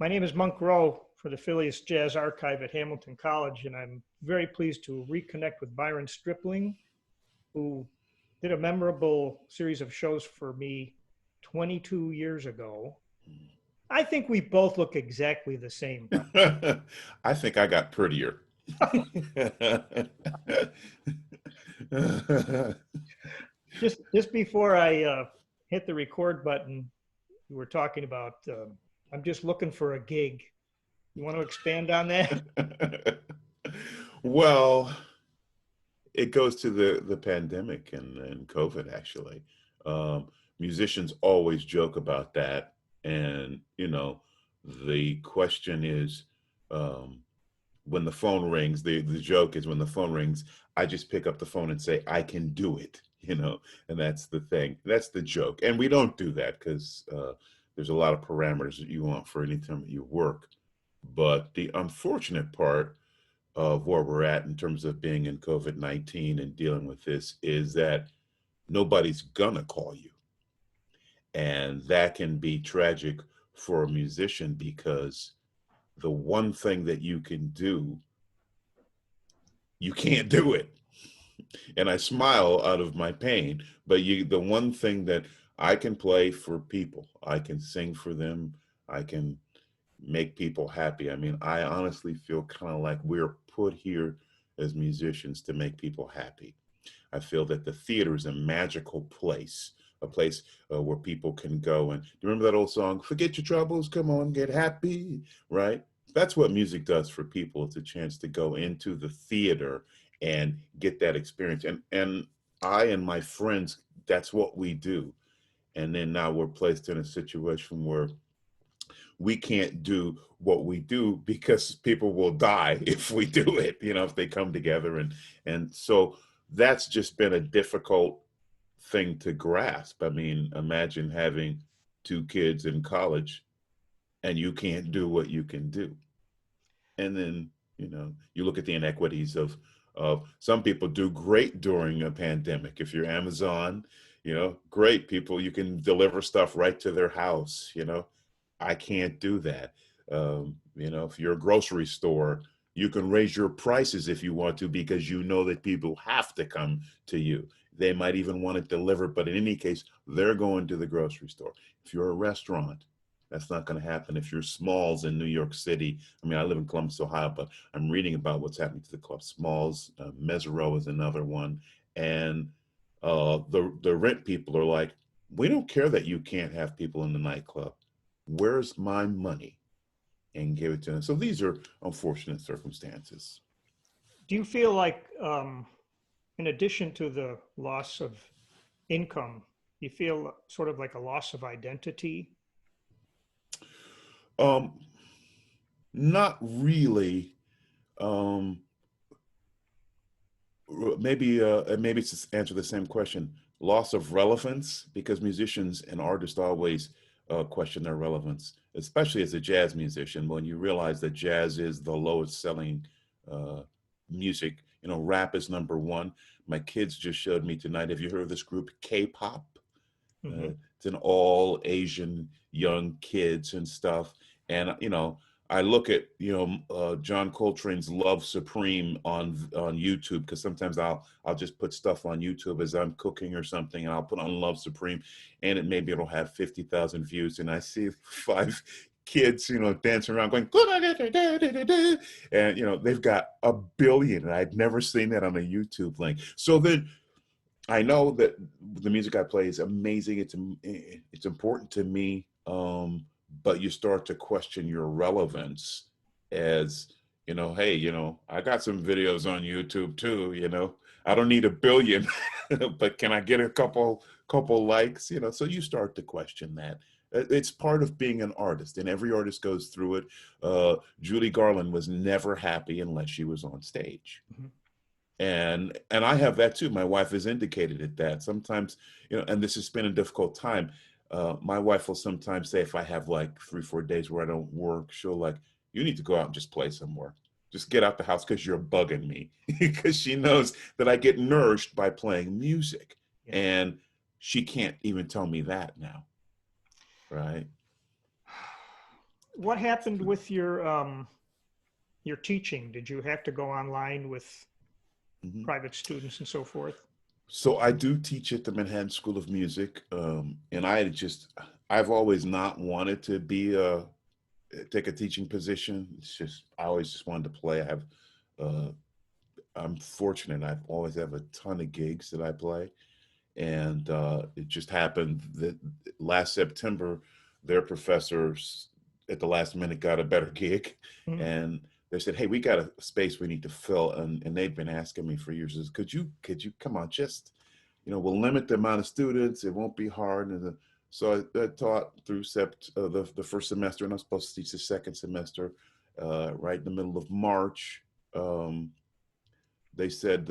My name is Monk Rowe for the Fillius Jazz Archive at Hamilton College, and I'm very pleased to reconnect with Byron Stripling, who did a memorable series of shows for me 22 years ago. I think we both look exactly the same. I think I got prettier. Just before I hit the record button, we were talking about I'm just looking for a gig. You want to expand on that? Well, it goes to the pandemic and COVID actually. Musicians always joke about that, and the question is, um, when the phone rings, the joke is when the phone rings, I just pick up the phone and say I can do it, and that's the thing. That's the joke, and we don't do that because there's a lot of parameters that you want for any time that you work. But the unfortunate part of where we're at in terms of being in COVID-19 and dealing with this is that nobody's gonna call you. And that can be tragic for a musician because the one thing that you can do, you can't do it. And I smile out of my pain, but the one thing that I can play for people, I can sing for them, I can make people happy. I mean, I honestly feel kind of like we're put here as musicians to make people happy. I feel that the theater is a magical place, a place where people can go. And do you remember that old song, "Forget your troubles, come on, get happy," right? That's what music does for people. It's a chance to go into the theater and get that experience. And I and my friends, that's what we do. And then now we're placed in a situation where we can't do what we do because people will die if we do it, if they come together. And so that's just been a difficult thing to grasp. I mean, imagine having two kids in college and you can't do what you can do. And then, you look at the inequities of some people do great during a pandemic. If you're Amazon, great people, you can deliver stuff right to their house. I can't do that. If you're a grocery store, you can raise your prices if you want to because you know that people have to come to you. They might even want it delivered, but in any case, they're going to the grocery store. If you're a restaurant, that's not going to happen. If you're Smalls in New York City, I mean, I live in Columbus, Ohio, but I'm reading about what's happening to the club. Smalls, Mesereau is another one. And the rent people are like, we don't care that you can't have people in the nightclub. Where's my money? And give it to them. So these are unfortunate circumstances. Do you feel like, in addition to the loss of income, you feel sort of like a loss of identity? Um, Not really. Um, maybe it's to answer the same question. Loss of relevance, because musicians and artists always question their relevance, especially as a jazz musician. When you realize that jazz is the lowest selling uh, music, rap is number one. My kids just showed me tonight. Have you heard of this group, K-pop? Mm-hmm. It's an all Asian young kids and stuff. And I look at John Coltrane's "Love Supreme" on YouTube because sometimes I'll just put stuff on YouTube as I'm cooking or something, and I'll put on "Love Supreme," and maybe it'll have 50,000 views, and I see five kids dancing around going and they've got 1 billion, and I'd never seen that on a YouTube link. So then I know that the music I play is amazing. It's important to me, but you start to question your relevance as hey, I got some videos on YouTube too. I don't need 1 billion, but can I get a couple likes? So you start to question that. It's part of being an artist, and every artist goes through it. Judy Garland was never happy unless she was on stage. Mm-hmm. And I have that too. My wife has indicated it that sometimes, and this has been a difficult time. My wife will sometimes say if I have like 3-4 days where I don't work, she'll like, you need to go out and just play somewhere. Just get out the house because you're bugging me. Because she knows that I get nourished by playing music. Yeah. And she can't even tell me that now. Right. what happened with your teaching? Did you have to go online with Mhm. private students and so forth? So I do teach at the Manhattan School of Music, and I've always not wanted to be take a teaching position. It's just I always just wanted to play. Uh, I'm fortunate. I've always have a ton of gigs that I play, and it just happened that last September, their professors at the last minute got a better gig, Mm, and they said, "Hey, we got a space we need to fill," and they've been asking me for years, "Is could you come on, just we'll limit the amount of students. It won't be hard." And so I taught through the first semester, and I'm supposed to teach the second semester. Right in the middle of March, um, they said,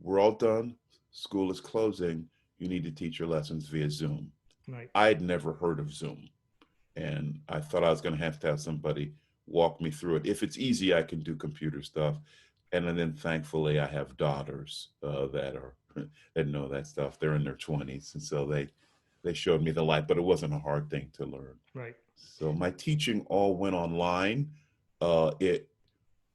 "We're all done. School is closing. You need to teach your lessons via Zoom." right. I'd never heard of Zoom, and I thought I was going to have somebody walk me through it. If it's easy, I can do computer stuff. And then thankfully, I have daughters that are that know that stuff. They're in their 20s, and so they showed me the light. But it wasn't a hard thing to learn. Right. So my teaching all went online. It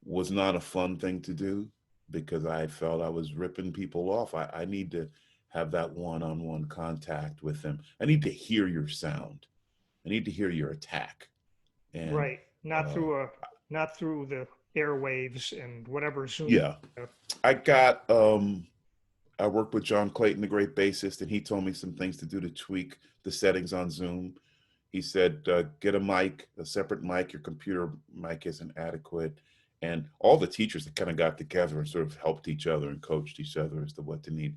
was not a fun thing to do because I felt I was ripping people off. I need to have that one-on-one contact with them. I need to hear your sound. I need to hear your attack. And Right. Not uh, through not through the airwaves and whatever Zoom. yeah, I got I worked with John Clayton, the great bassist, and he told me some things to do to tweak the settings on Zoom. He said, get a mic, a separate mic. Your computer mic isn't adequate. And all the teachers that kind of got together and sort of helped each other and coached each other as to what to need.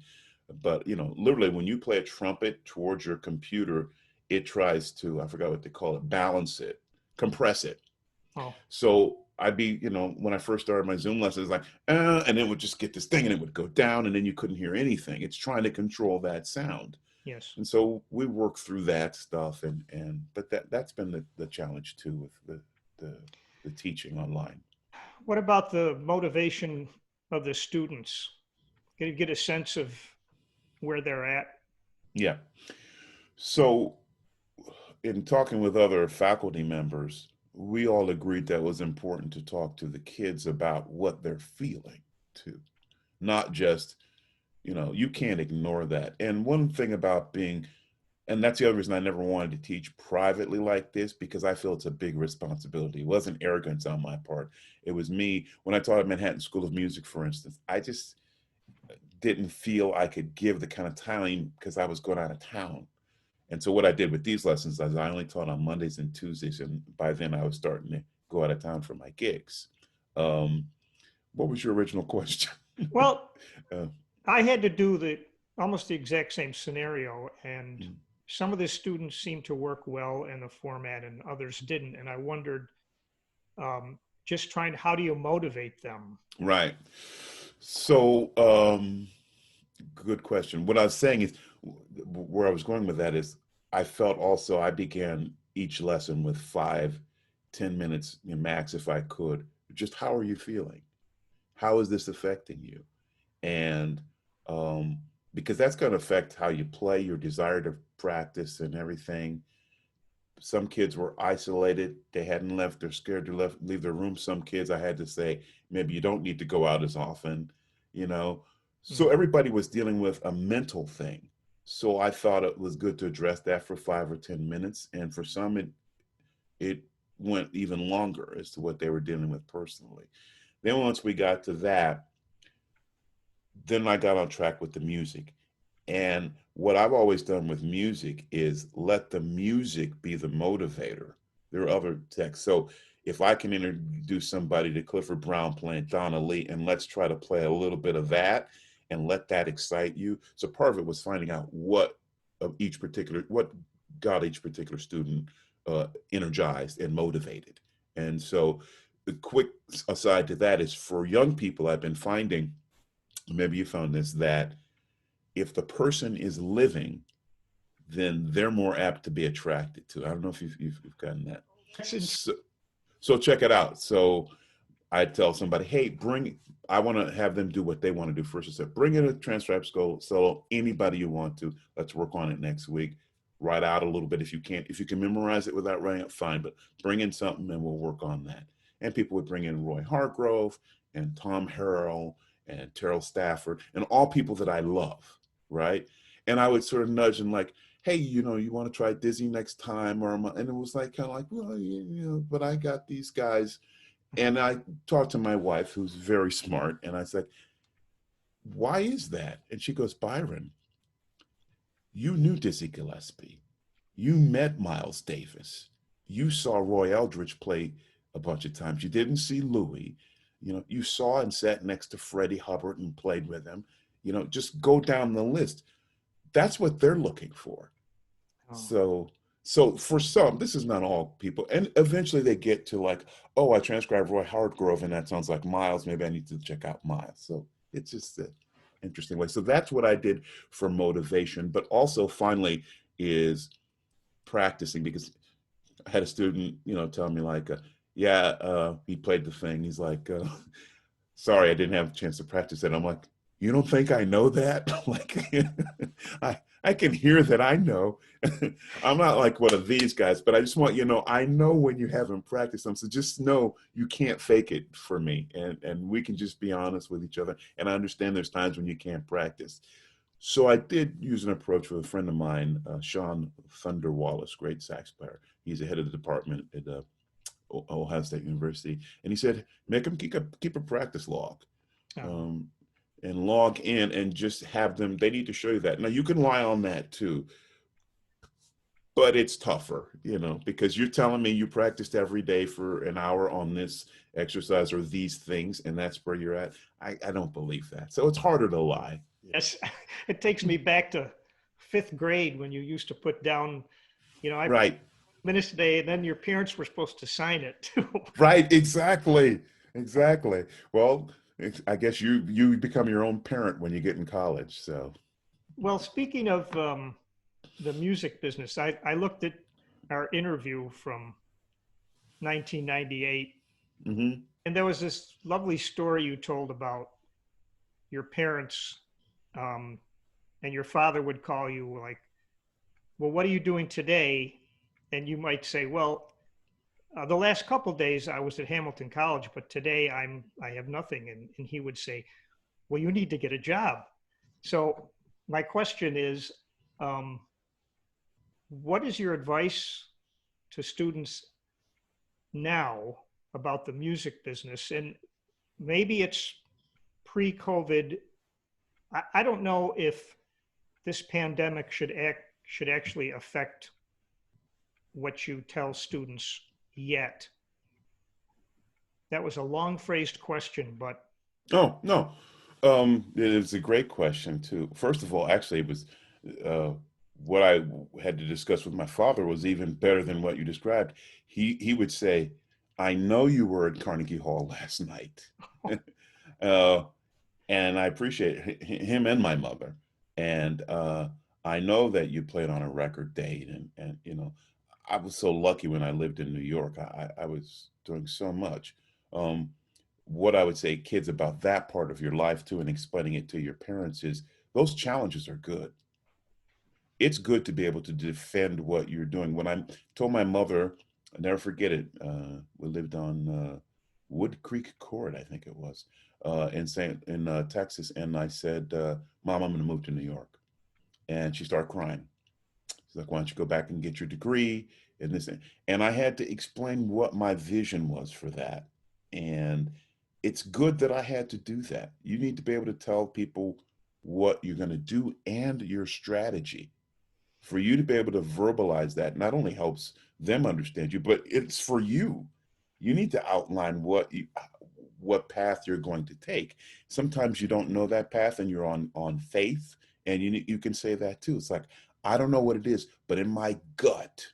But, literally when you play a trumpet towards your computer, it tries to, I forgot what they call it, balance it, compress it. Oh, So I'd be, when I first started my Zoom lessons, like, and it would just get this thing and it would go down and then you couldn't hear anything. It's trying to control that sound. yes. And so we work through that stuff, but that's been the challenge too with the the teaching online. What about the motivation of the students? Can you get a sense of where they're at? Yeah. So in talking with other faculty members, we all agreed that it was important to talk to the kids about what they're feeling too, not just you can't ignore that. And one thing about and that's the other reason I never wanted to teach privately like this, because I feel it's a big responsibility. It wasn't arrogance on my part. It was me. When I taught at Manhattan School of Music, for instance, I just didn't feel I could give the kind of time because I was going out of town. And so what I did with these lessons is I only taught on Mondays and Tuesdays. And by then I was starting to go out of town for my gigs. Um, what was your original question? Well, uh, I had to do the almost the exact same scenario, and mm, some of the students seemed to work well in the format, and others didn't. And I wondered, just trying, how do you motivate them? right. So, good question. What I was saying is, where I was going with that is, I felt also I began each lesson with 5, 10 minutes max, if I could. Just how are you feeling? How is this affecting you? And because that's going to affect how you play, your desire to practice, and everything. Some kids were isolated; they hadn't left; they're scared to leave their room. Some kids, I had to say, maybe you don't need to go out as often, you know. So Mm, everybody was dealing with a mental thing. So I thought it was good to address that for 5 or 10 minutes, and for some, it went even longer as to what they were dealing with personally. Then once we got to that, then I got on track with the music. And what I've always done with music is let the music be the motivator. There are other texts. So if I can introduce somebody to Clifford Brown playing Donna Lee, and let's try to play a little bit of that and let that excite you. So part of it was finding out what got each particular student energized and motivated. And so the quick aside to that is, for young people, I've been finding, maybe you found this, that if the person is living, then they're more apt to be attracted to. I don't know if you've gotten that. that's int- So check it out. So I tell somebody, hey, I want to have them do what they want to do first. I said, bring in a transcript solo, anybody you want to. Let's work on it next week. write out a little bit if you can't. If you can memorize it without writing it, fine, but bring in something and we'll work on that. And people would bring in Roy Hargrove and Tom Harrell and Terrell Stafford and all people that I love, right? And I would sort of nudge and like, hey, you know, you want to try Disney next time? And it was like, kind of like, well, you know, but I got these guys. And I talked to my wife, who's very smart, and I said, why is that? And she goes, Byron, you knew Dizzy Gillespie. You met Miles Davis. You saw Roy Eldridge play a bunch of times. You didn't see Louis. You know, you saw and sat next to Freddie Hubbard and played with him. You know, just go down the list. That's what they're looking for. Oh. So for some, this is not all people, and eventually they get to like, oh, I transcribed Roy Hargrove, and that sounds like Miles. Maybe I need to check out Miles. So it's just an interesting way. So that's what I did for motivation, but also finally is practicing, because I had a student, you know, tell me like, he played the thing. He's like, sorry, I didn't have a chance to practice it. I'm like, you don't think I know that? Like, I can hear that I know. I'm not like one of these guys, but I just want you to know, I know when you haven't practiced them. So just know you can't fake it for me. And we can just be honest with each other. And I understand there's times when you can't practice. So I did use an approach with a friend of mine, Sean Thunder Wallace, great sax player. He's the head of the department at Ohio State University. And he said, make them keep a practice log. Oh. And log in and just have them, they need to show you that. Now you can lie on that too, but it's tougher, you know, because you're telling me you practiced every day for an hour on this exercise or these things, and that's where you're at. I don't believe that. So it's harder to lie. Yes, it takes me back to fifth grade when you used to put down, you know, I Right, minutes a day, and then your parents were supposed to sign it too. right, exactly. Well, I guess you become your own parent when you get in college. So, Well, speaking of the music business, I looked at our interview from 1998, hmm and there was this lovely story you told about your parents, um, and your father would call you like, well, what are you doing today? And you might say, well, the last couple of days I was at Hamilton College, but today I have nothing. And he would say, well, you need to get a job. So my question is, um, what is your advice to students now about the music business? And maybe it's pre-COVID. I don't know if this pandemic should actually affect what you tell students yet. That was a long phrased question, but oh no, it's a great question too. First of all, actually, it was uh, what I had to discuss with my father was even better than what you described. He would say, "I know you were at Carnegie Hall last night," uh, and I appreciate him and my mother. And I know that you played on a record date, and you know, I was so lucky when I lived in New York. I was doing so much. Um, what I would say, kids, about that part of your life too, and explaining it to your parents is those challenges are good. It's good to be able to defend what you're doing. When I told my mother, I never forget it. We lived on Wood Creek Court, I think it was, in Texas, and I said, "Mom, I'm going to move to New York," and she started crying. She's like, "Why don't you go back and get your degree?" And this, and I had to explain what my vision was for that, and it's good that I had to do that. You need to be able to tell people what you're going to do and your strategy. For you to be able to verbalize that not only helps them understand you, but it's for you. You need to outline what path you're going to take. Sometimes you don't know that path and you're on faith, and you can say that too. It's like, I don't know what it is, but in my gut,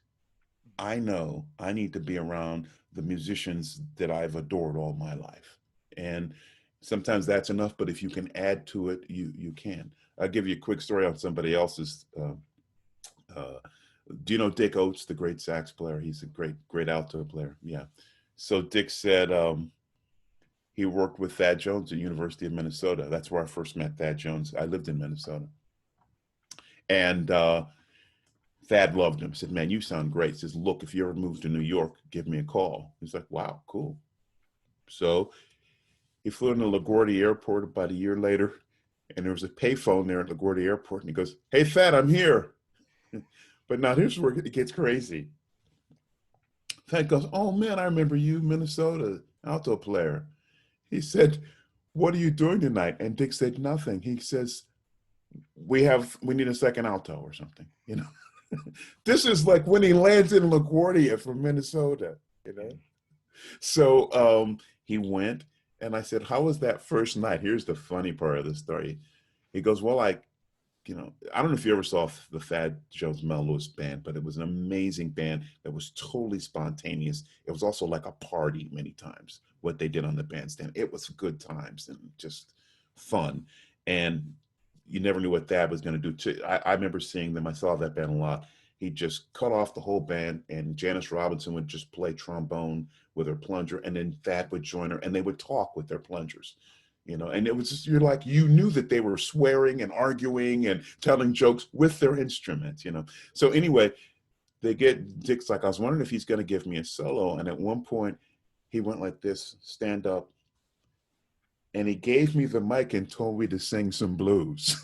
I know I need to be around the musicians that I've adored all my life. And sometimes that's enough, but if you can add to it, you can. I'll give you a quick story on somebody else's. Uh, do you know Dick Oates, the great sax player? He's a great alto player. Yeah. So Dick said he worked with Thad Jones at University of Minnesota. That's where I first met Thad Jones. I lived in Minnesota. And Thad loved him. Said, man, you sound great. Says, look, if you ever move to New York, give me a call. He's like, wow, cool. So he flew into LaGuardia Airport about a year later, and there was a payphone there at LaGuardia Airport, and he goes, hey, Thad, I'm here. But now here's where it gets crazy. Thad goes, oh, man, I remember you, Minnesota alto player. He said, what are you doing tonight? And Dick said, nothing. He says, we need a second alto or something, you know. This is like when he lands in LaGuardia from Minnesota, you know. So he went, and I said, how was that first night? Here's the funny part of the story. He goes, well, I don't know if you ever saw the Thad Jones Mel Lewis band, but it was an amazing band that was totally spontaneous. It was also like a party many times, what they did on the bandstand. It was good times and just fun. And you never knew what Thad was going to do. I remember seeing them. I saw that band a lot. He just cut off the whole band, and Janice Robinson would just play trombone with her plunger, and then Thad would join her, and they would talk with their plungers, you know. And it was just, you knew that they were swearing and arguing and telling jokes with their instruments, you know. So anyway, Dick's like, I was wondering if he's going to give me a solo. And at one point, he went like this, stand up, and he gave me the mic and told me to sing some blues.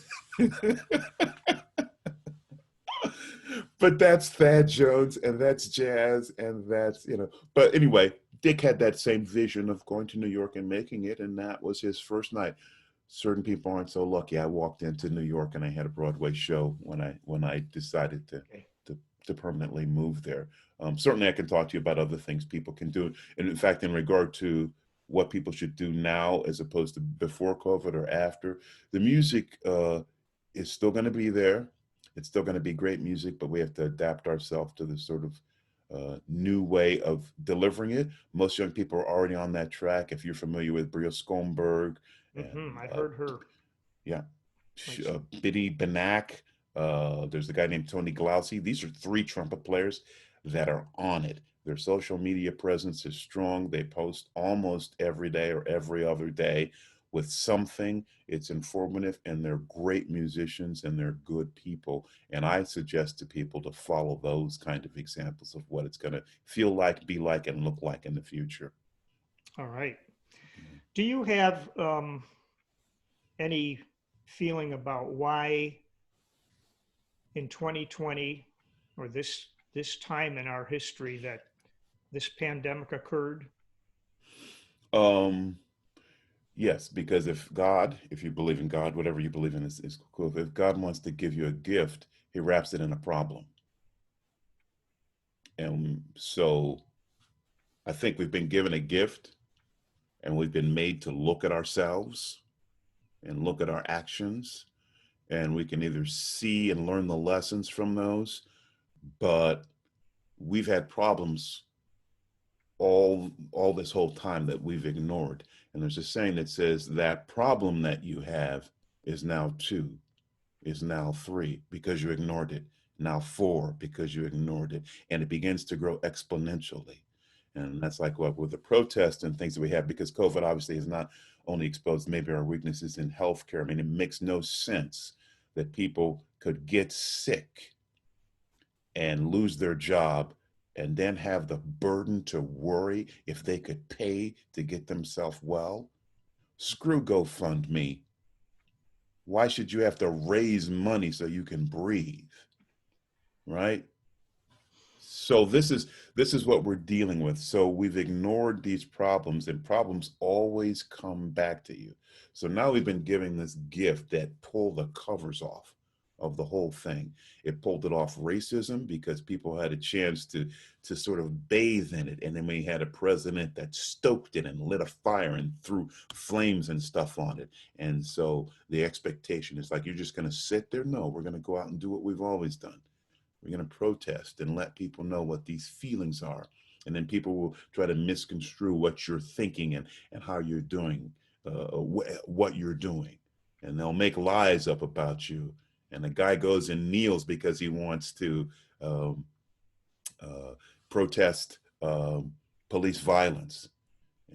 But that's Thad Jones, and that's jazz, and that's, you know. But anyway, Dick had that same vision of going to New York and making it, and that was his first night. Certain people aren't so lucky. I walked into New York and I had a Broadway show when I decided to permanently move there. Certainly, I can talk to you about other things people can do, and in fact, in regard to what people should do now as opposed to before COVID or after, the music is still going to be there. It's still going to be great music, but we have to adapt ourselves to this sort of new way of delivering it. Most young people are already on that track. If you're familiar with Bria Skomberg, and I heard her. yeah, Biddy Benak. There's a guy named Tony Glaucy. These are 3 trumpet players that are on it. Their social media presence is strong. They post almost every day or every other day with something. It's informative, and they're great musicians, and they're good people. And I suggest to people to follow those kind of examples of what it's going to feel like, be like, and look like in the future. All right. Do you have any feeling about why in 2020 or this time in our history that this pandemic occurred? Yes, because if you believe in God, whatever you believe in is cool. If God wants to give you a gift, he wraps it in a problem. And so I think we've been given a gift, and we've been made to look at ourselves and look at our actions, and we can either see and learn the lessons from those, but we've had problems all this whole time that we've ignored. And there's a saying that says that problem that you have is now 2, is now 3 because you ignored it, now 4 because you ignored it, and it begins to grow exponentially. And that's like what with the protests and things that we have, because COVID obviously has not only exposed maybe our weaknesses in healthcare. I mean, it makes no sense that people could get sick and lose their job and then have the burden to worry if they could pay to get themselves well. Screw GoFundMe. Why should you have to raise money so you can breathe? Right? So this is what we're dealing with. So we've ignored these problems, and problems always come back to you. So now we've been given this gift that pulled the covers off of the whole thing. It pulled it off racism because people had a chance to sort of bathe in it. And then we had a president that stoked it and lit a fire and threw flames and stuff on it. And so the expectation is like, you're just going to sit there? No, we're going to go out and do what we've always done. We're going to protest and let people know what these feelings are. And then people will try to misconstrue what you're thinking and how you're doing, what you're doing. And they'll make lies up about you. And the guy goes and kneels because he wants to protest police violence.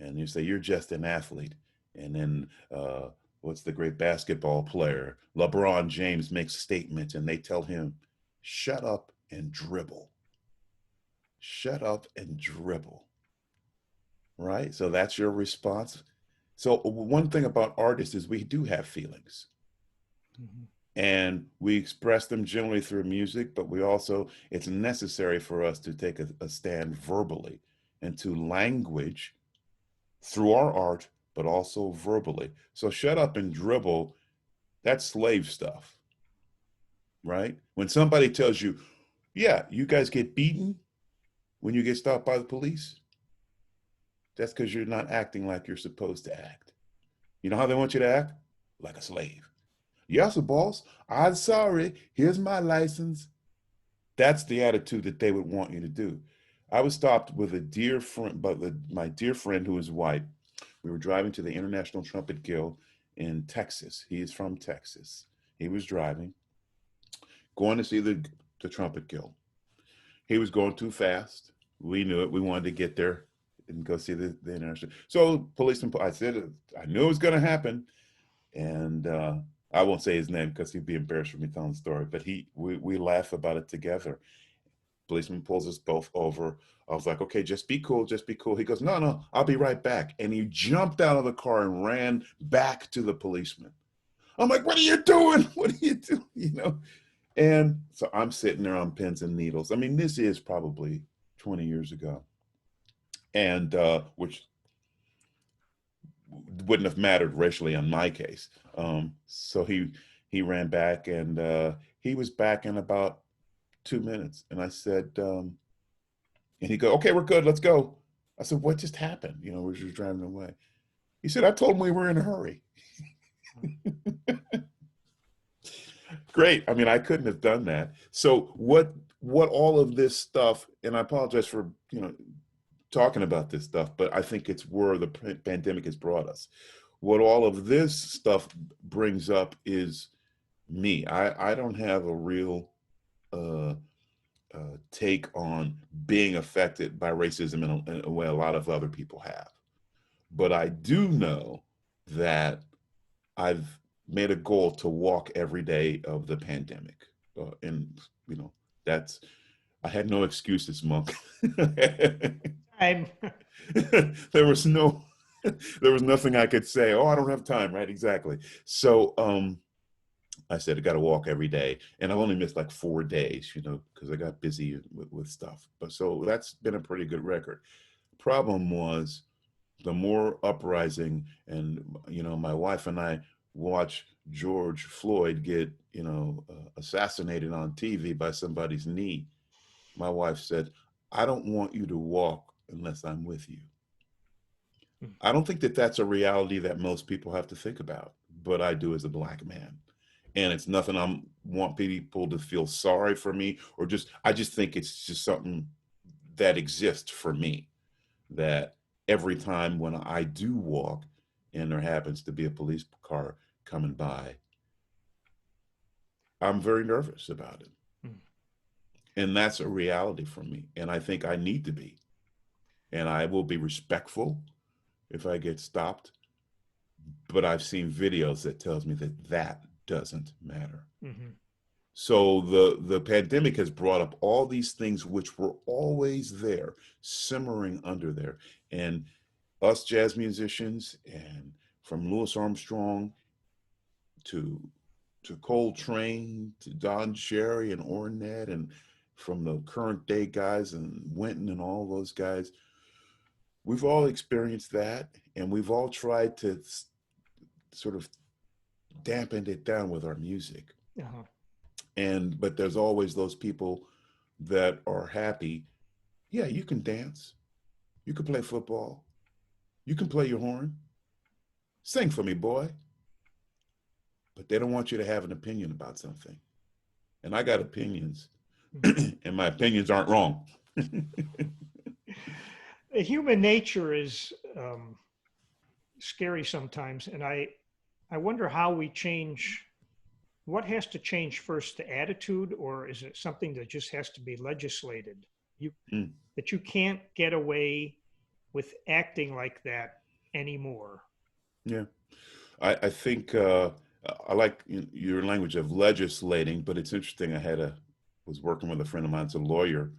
And you say, you're just an athlete. And then what's the great basketball player? LeBron James makes statements, and they tell him, shut up and dribble. Shut up and dribble. Right? So that's your response. So one thing about artists is we do have feelings. Mm-hmm. And we express them generally through music, but we also, it's necessary for us to take a stand verbally and to language through our art, but also verbally. So shut up and dribble, that's slave stuff, right? When somebody tells you, yeah, you guys get beaten when you get stopped by the police, that's because you're not acting like you're supposed to act. You know how they want you to act? Like a slave. Yes, boss, I'm sorry. Here's my license. That's the attitude that they would want you to do. I was stopped with a dear friend, my dear friend who is white. We were driving to the International Trumpet Guild in Texas. He is from Texas. He was driving, going to see the Trumpet Guild. He was going too fast. We knew it. We wanted to get there and go see the international. So policeman, I said, I knew it was going to happen. And I won't say his name because he'd be embarrassed for me telling the story, but we laugh about it together. Policeman pulls us both over. I was like, okay, just be cool, just be cool. He goes, no, I'll be right back. And he jumped out of the car and ran back to the policeman. I'm like, what are you doing? What are you doing? You know? And so I'm sitting there on pins and needles. I mean, this is probably 20 years ago. And which wouldn't have mattered racially in my case. So he ran back and he was back in about 2 minutes. And I said, and he go, okay, we're good, let's go. I said, what just happened? You know, we're just driving away. He said, I told him we were in a hurry. Great. I mean, I couldn't have done that. So what all of this stuff, and I apologize for, talking about this stuff, but I think it's where the pandemic has brought us. What all of this stuff brings up is me. I don't have a real take on being affected by racism in a way a lot of other people have. But I do know that I've made a goal to walk every day of the pandemic. And, that's, I had no excuse this month. I'm there was nothing I could say. Oh, I don't have time, right? Exactly. So I said I got to walk every day, and I've only missed like 4 days, because I got busy with stuff. But so that's been a pretty good record. Problem was, the more uprising, and my wife and I watch George Floyd get assassinated on TV by somebody's knee. My wife said, I don't want you to walk unless I'm with you. I don't think that that's a reality that most people have to think about, but I do as a Black man. And it's nothing I want people to feel sorry for me, or I just think it's just something that exists for me, that every time when I do walk and there happens to be a police car coming by, I'm very nervous about it. And that's a reality for me. And I think I need to be. And I will be respectful if I get stopped. But I've seen videos that tells me that doesn't matter. Mm-hmm. So the pandemic has brought up all these things which were always there, simmering under there. And us jazz musicians, and from Louis Armstrong to Coltrane to Don Cherry and Ornette, and from the current day guys and Wynton and all those guys, we've all experienced that, and we've all tried to sort of dampen it down with our music. Uh-huh. But there's always those people that are happy. Yeah, you can dance. You can play football. You can play your horn. Sing for me, boy. But they don't want you to have an opinion about something. And I got opinions, and my opinions aren't wrong. Human nature is scary sometimes, and I wonder how we change. What has to change first, the attitude, or is it something that just has to be legislated? That you can't get away with acting like that anymore. Yeah, I think I like your language of legislating, but it's interesting. I had was working with a friend of mine, it's a lawyer,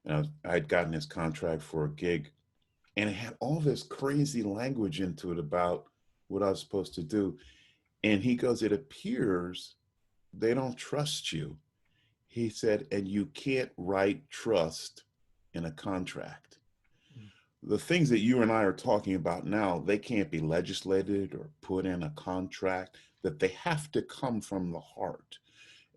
and I had gotten his contract for a gig, and it had all this crazy language into it about what I was supposed to do. And he goes, it appears they don't trust you. He said, and you can't write trust in a contract. The things that you and I are talking about now, they can't be legislated or put in a contract, that they have to come from the heart.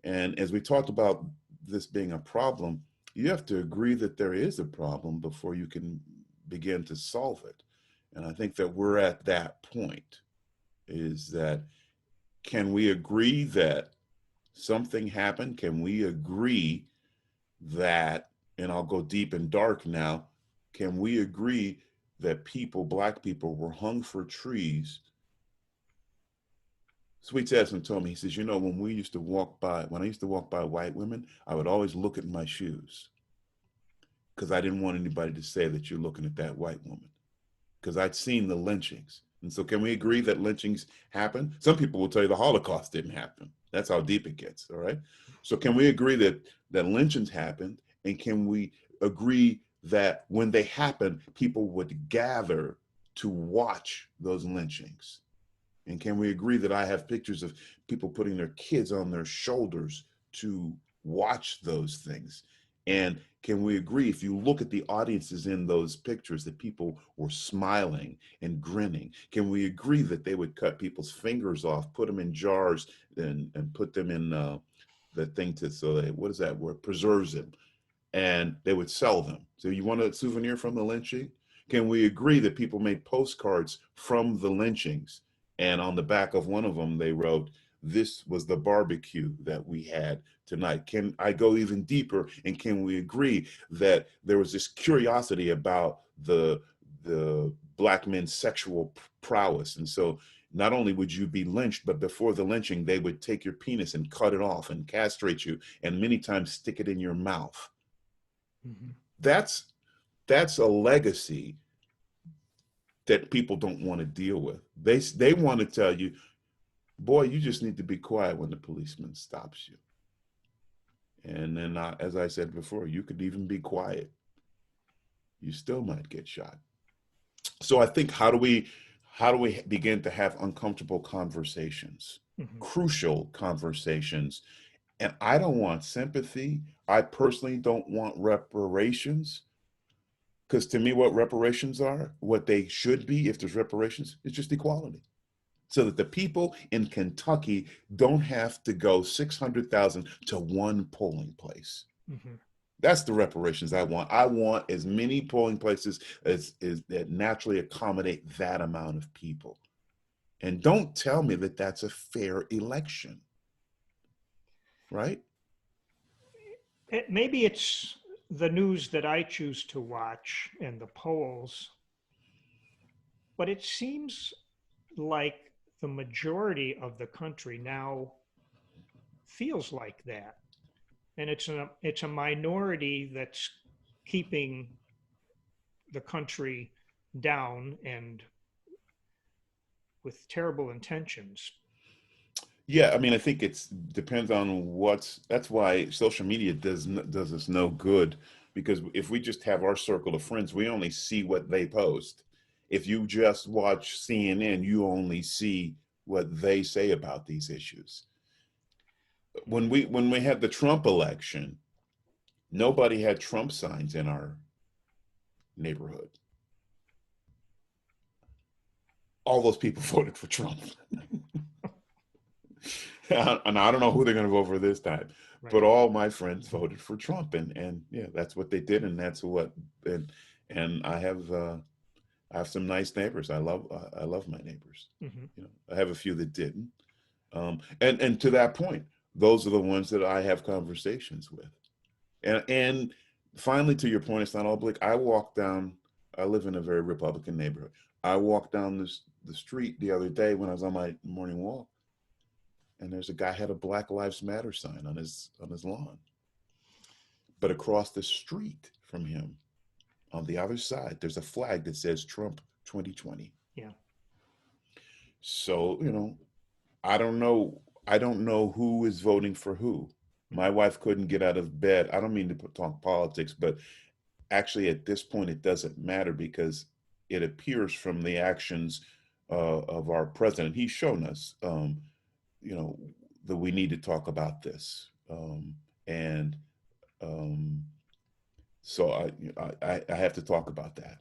And as we talked about this being a problem, you have to agree that there is a problem before you can begin to solve it. And I think that we're at that point, is that can we agree that something happened? Can we agree that, and I'll go deep and dark now, can we agree that people, Black people, were hung for trees? Sweet Edson told me, he says, you know, when I used to walk by white women, I would always look at my shoes, because I didn't want anybody to say that you're looking at that white woman, because I'd seen the lynchings. And so can we agree that lynchings happen? Some people will tell you the Holocaust didn't happen. That's how deep it gets, all right? So can we agree that lynchings happened? And can we agree that when they happened, people would gather to watch those lynchings? And can we agree that I have pictures of people putting their kids on their shoulders to watch those things? And can we agree, if you look at the audiences in those pictures, that people were smiling and grinning? Can we agree that they would cut people's fingers off, put them in jars, and put them in the thing to, so they, what is that word, preserves them, and they would sell them? So you want a souvenir from the lynching? Can we agree that people made postcards from the lynchings, and on the back of one of them they wrote, this was the barbecue that we had tonight? Can I go even deeper, and can we agree that there was this curiosity about the Black men's sexual prowess? And so not only would you be lynched, but before the lynching, they would take your penis and cut it off and castrate you, and many times stick it in your mouth. Mm-hmm. That's a legacy that people don't want to deal with. They want to tell you, boy, you just need to be quiet when the policeman stops you. And then, as I said before, you could even be quiet, you still might get shot. So I think, how do we begin to have uncomfortable conversations, mm-hmm. crucial conversations? And I don't want sympathy. I personally don't want reparations, because to me, what reparations are, what they should be, if there's reparations, is just equality. So that the people in Kentucky don't have to go 600,000 to one polling place. Mm-hmm. That's the reparations I want. I want as many polling places as that naturally accommodate that amount of people. And don't tell me that that's a fair election, right? Maybe it's the news that I choose to watch and the polls, but it seems like the majority of the country now feels like that. And it's a minority that's keeping the country down and with terrible intentions. Yeah, I mean, I think it depends on that's why social media does us no good, because if we just have our circle of friends, we only see what they post. If you just watch CNN, you only see what they say about these issues. When we had the Trump election, nobody had Trump signs in our neighborhood. All those people voted for Trump. And I don't know who they're going to vote for this time, right. But all my friends voted for Trump, and yeah, that's what they did, and that's what, and I have some nice neighbors. I love my neighbors. Mm-hmm. You know, I have a few that didn't, and to that point, those are the ones that I have conversations with, and finally, to your point, it's not all bleak. I live in a very Republican neighborhood. I walked down the street the other day when I was on my morning walk, and there's a guy had a Black Lives Matter sign on his lawn. But across the street from him, on the other side, there's a flag that says Trump 2020. Yeah. So, you know, I don't know who is voting for who. My wife couldn't get out of bed. I don't mean to talk politics, but actually at this point it doesn't matter because it appears from the actions of our president. He's shown us, you know, that we need to talk about this, and um, so I have to talk about that,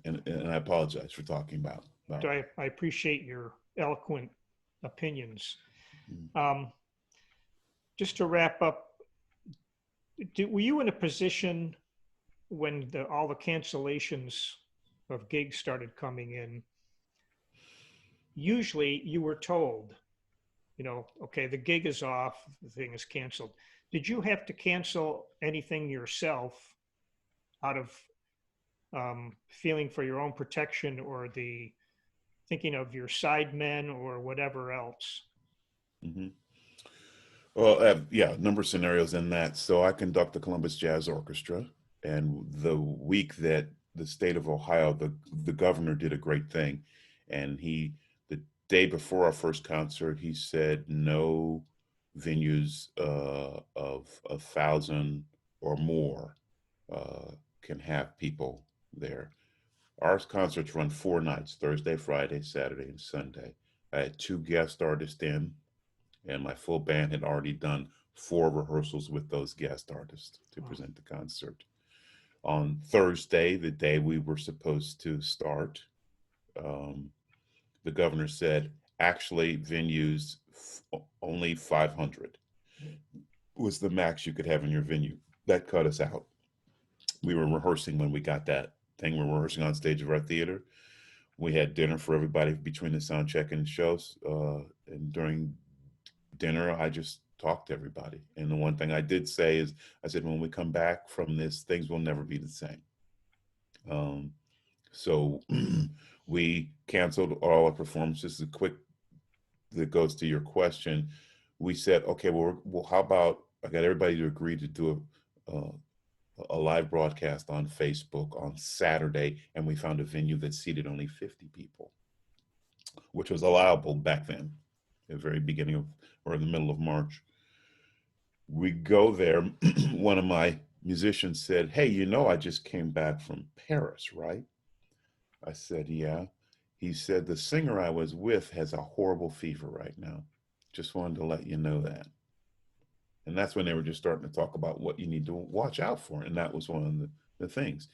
and I apologize for talking about So it. I appreciate your eloquent opinions. Mm. Um, just to wrap up, were you in a position when all the cancellations of gigs started coming in? Usually you were told, okay, the gig is off, the thing is canceled. Did you have to cancel anything yourself out of feeling for your own protection or the thinking of your sidemen or whatever else? Hmm. Well, yeah, a number of scenarios in that. So I conduct the Columbus Jazz Orchestra, and the week that the state of Ohio, the governor did a great thing, and the day before our first concert, he said no venues of 1,000 or more can have people there. Our concerts run 4 nights: Thursday, Friday, Saturday, and Sunday. I had two guest artists in, and my full band had already done 4 rehearsals with those guest artists to Oh, present the concert. On Thursday, the day we were supposed to start, um, the governor said, actually, venues only 500 was the max you could have in your venue. That cut us out. We were rehearsing when we got that thing. We were rehearsing on stage of our theater. We had dinner for everybody between the sound check and shows. And during dinner, I just talked to everybody. And the one thing I did say is, I said, when we come back from this, things will never be the same. Um, so we canceled all our performances. A quick that goes to your question. We said, okay, well, how about I got everybody to agree to do a live broadcast on Facebook on Saturday, and we found a venue that seated only 50 people, which was allowable back then, at the very beginning of or in the middle of March. We go there. One of my musicians said, hey, I just came back from Paris, right? I said, yeah. He said, the singer I was with has a horrible fever right now. Just wanted to let you know that. And that's when they were just starting to talk about what you need to watch out for. And that was one of the things.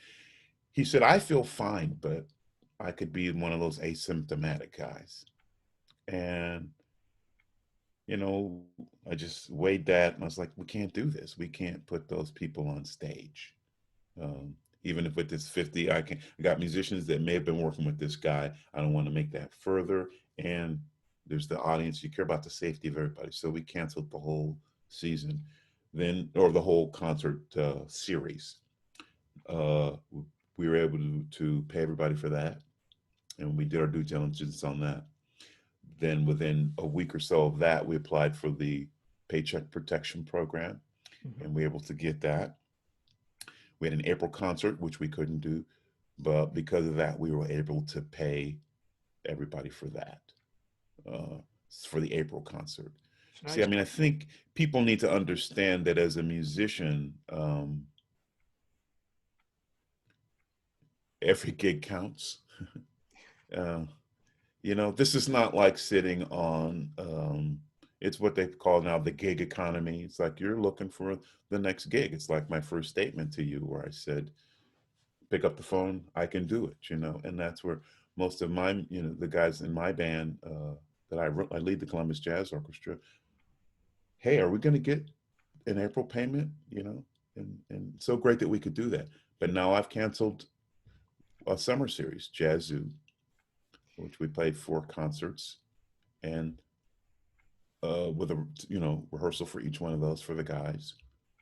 He said, I feel fine, but I could be one of those asymptomatic guys. And I just weighed that and I was like, we can't do this. We can't put those people on stage. Um, Even if with this 50, I got musicians that may have been working with this guy. I don't want to make that further. And there's the audience. You care about the safety of everybody. So we canceled the whole season or the whole concert series. Uh, we were able to pay everybody for that. And we did our due diligence on that. Then within a week or so of that, we applied for the Paycheck Protection Program, mm-hmm. and we were able to get that. We had an April concert, which we couldn't do, but because of that, we were able to pay everybody for that, for the April concert. See, Nice. I mean, I think people need to understand that as a musician, every gig counts. uh, this is not like sitting on, it's what they call now the gig economy. It's like you're looking for the next gig. It's like my first statement to you where I said, pick up the phone, I can do it, and that's where most of my, the guys in my band that I lead the Columbus Jazz Orchestra. Hey, are we going to get an April payment? And so great that we could do that. But now I've canceled a summer series, Jazz Zoo, which we played 4 concerts, and with a rehearsal for each one of those for the guys.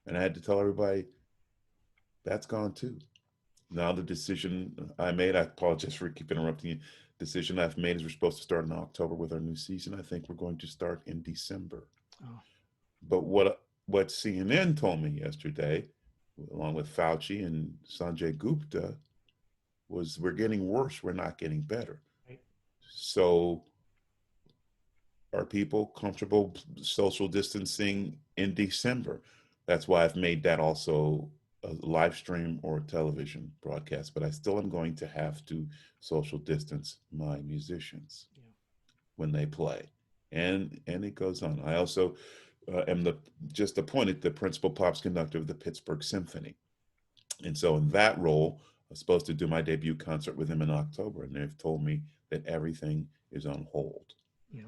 And I had to tell everybody that's gone too. Now the decision I made, I apologize for keep interrupting you. Decision I've made is we're supposed to start in October with our new season. I think we're going to start in December. Oh. But what CNN told me yesterday, along with Fauci and Sanjay Gupta, was we're getting worse. We're not getting better. Right. So are people comfortable social distancing in December. That's why I've made that also a live stream or television broadcast, but I still am going to have to social distance my musicians Yeah. when they play. And it goes on. I also am just appointed the principal pops conductor of the Pittsburgh Symphony. And so in that role, I was supposed to do my debut concert with them in October, and they've told me that everything is on hold. Yeah.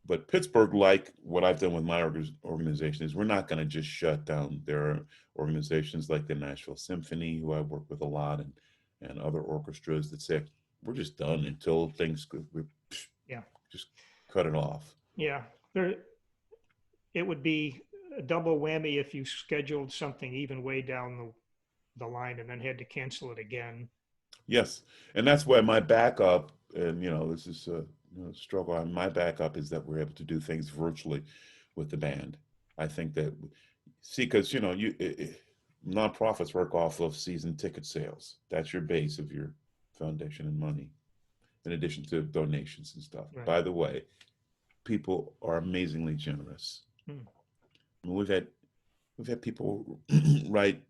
But Pittsburgh, like what I've done with my organization, is we're not going to just shut down. There are organizations like the Nashville Symphony, who I work with a lot, and other orchestras that say, we're just done until we Yeah. just cut it off. Yeah. There, it would be a double whammy if you scheduled something even way down the line and then had to cancel it again. Yes. And that's why my backup, and this is a struggle. My backup is that we're able to do things virtually with the band. I think that, see, because, nonprofits work off of season ticket sales. That's your base of your foundation and money, in addition to donations and stuff. Right. By the way, people are amazingly generous. I mean, we've had people write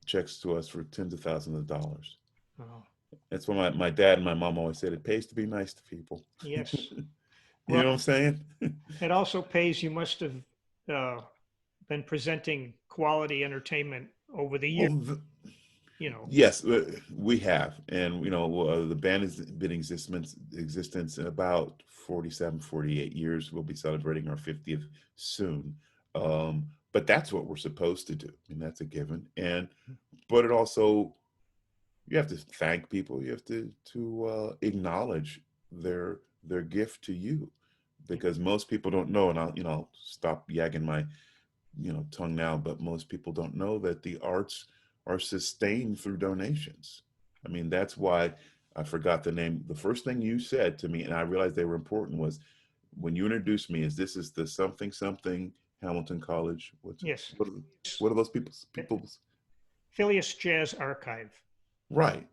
checks to us for tens of thousands of dollars. Oh. That's why my dad and my mom always said it pays to be nice to people. Yes. You Well, know what I'm saying? it also pays. You must have been presenting quality entertainment over the years. Oh, You know. yes, we have. And, the band has been in existence in about 47, 48 years. We'll be celebrating our 50th soon. But that's what we're supposed to do. I mean, that's a given. But it also, you have to thank people. You have to acknowledge their gift to you, because most people don't know. And I'll stop yagging my tongue now. But most people don't know that the arts are sustained through donations. I mean, that's why I forgot the name. The first thing you said to me, and I realized they were important, was when you introduced me, this is the something something Hamilton College. Yes. What are those people's? Fillius Jazz Archive. Right.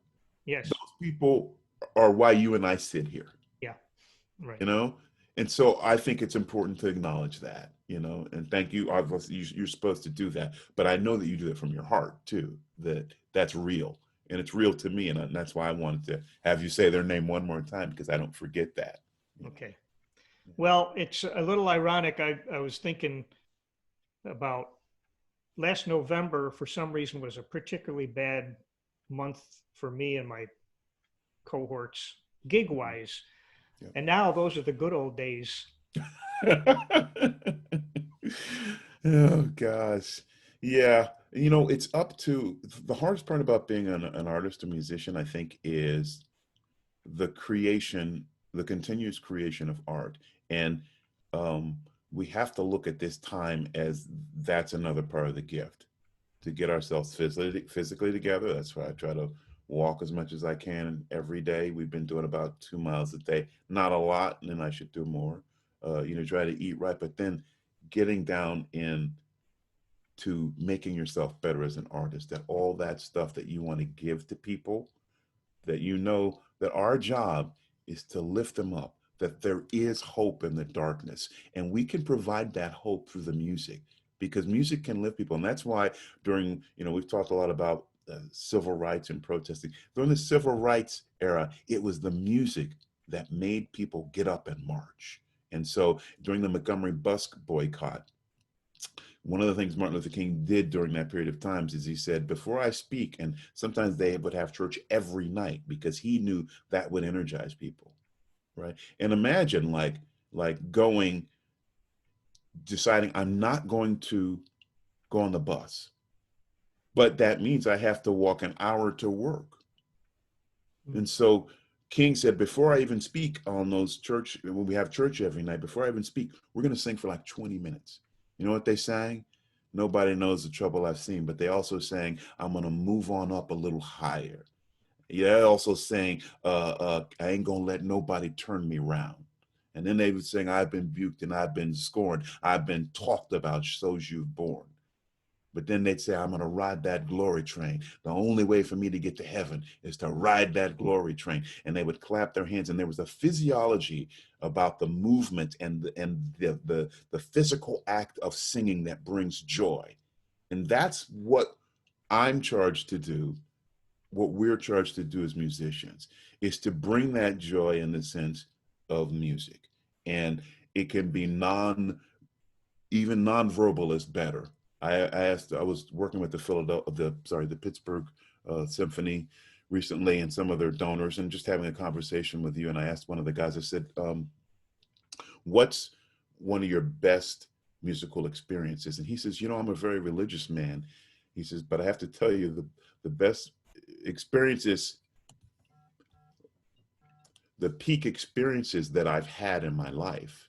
Yes. Those people are why you and I sit here. Yeah. Right. And so I think it's important to acknowledge that, and thank you. Obviously, you're supposed to do that, but I know that you do it from your heart too. That's real, and it's real to me, and that's why I wanted to have you say their name one more time, because I don't forget that. Okay. Well, it's a little ironic. I was thinking about last November, for some reason, was a particularly bad month for me and my cohorts, gig wise. Yeah. And now those are the good old days. Oh gosh. Yeah. It's up to the hardest part about being an artist or musician, I think, is the continuous creation of art. And we have to look at this time as that's another part of the gift, to get ourselves physically together. That's why I try to walk as much as I can every day. We've been doing about 2 miles a day, not a lot, and then I should do more. Try to eat right, but then getting down in to making yourself better as an artist, that all that stuff that you want to give to people, that that our job is to lift them up, that there is hope in the darkness, and we can provide that hope through the music, because music can lift people. And that's why during, we've talked a lot about civil rights and protesting. During the civil rights era, it was the music that made people get up and march. And so during the Montgomery bus boycott, one of the things Martin Luther King did during that period of times is he said, before I speak, and sometimes they would have church every night, because he knew that would energize people, right? And imagine deciding I'm not going to go on the bus, but that means I have to walk an hour to work. And so King said, before I even speak on those church, when we have church every night, before I even speak, we're going to sing for like 20 minutes. You know what they sang? Nobody knows the trouble I've seen, but they also sang, I'm going to move on up a little higher. Yeah, also saying, I ain't going to let nobody turn me around. And then they would sing, I've been buked and I've been scorned. I've been talked about, so's you've borne. But then they'd say, I'm going to ride that glory train. The only way for me to get to heaven is to ride that glory train. And they would clap their hands. And there was a physiology about the movement and the physical act of singing that brings joy. And that's what I'm charged to do. What we're charged to do as musicians is to bring that joy in the sense of music. And it can be even nonverbal is better. I was working with the Pittsburgh Symphony recently and some of their donors, and just having a conversation with you. And I asked one of the guys, I said, what's one of your best musical experiences? And he says, I'm a very religious man. He says, but I have to tell you, the best experiences, the peak experiences that I've had in my life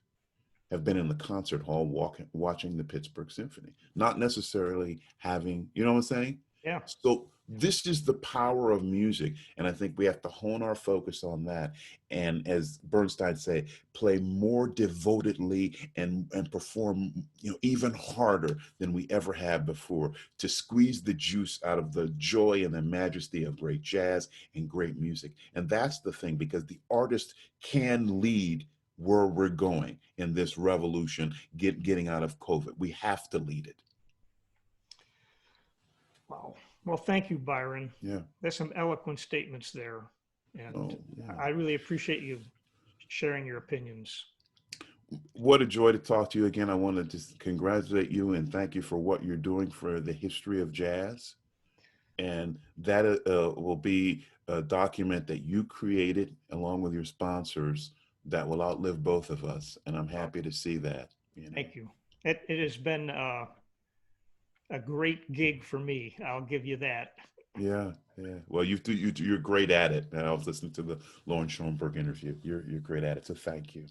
have been in the concert hall watching the Pittsburgh Symphony, not necessarily having, you know what I'm saying? Yeah. So this is the power of music. And I think we have to hone our focus on that. And as Bernstein say, play more devotedly and perform, even harder than we ever have before, to squeeze the juice out of the joy and the majesty of great jazz and great music. And that's the thing, because the artist can lead where we're going in this revolution, getting out of COVID. We have to lead it. Wow. Well, thank you, Byron. Yeah. There's some eloquent statements there. And yeah. I really appreciate you sharing your opinions. What a joy to talk to you again. I want to just congratulate you and thank you for what you're doing for the history of jazz. And that will be a document that you created along with your sponsors that will outlive both of us. And I'm happy to see that. Thank you. It has been a great gig for me. I'll give you that. Yeah. Well, you're great at it. And I was listening to the Lauren Schoenberg interview. You're great at it. So thank you.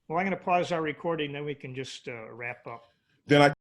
Well, I'm going to pause our recording, then we can just wrap up. Then I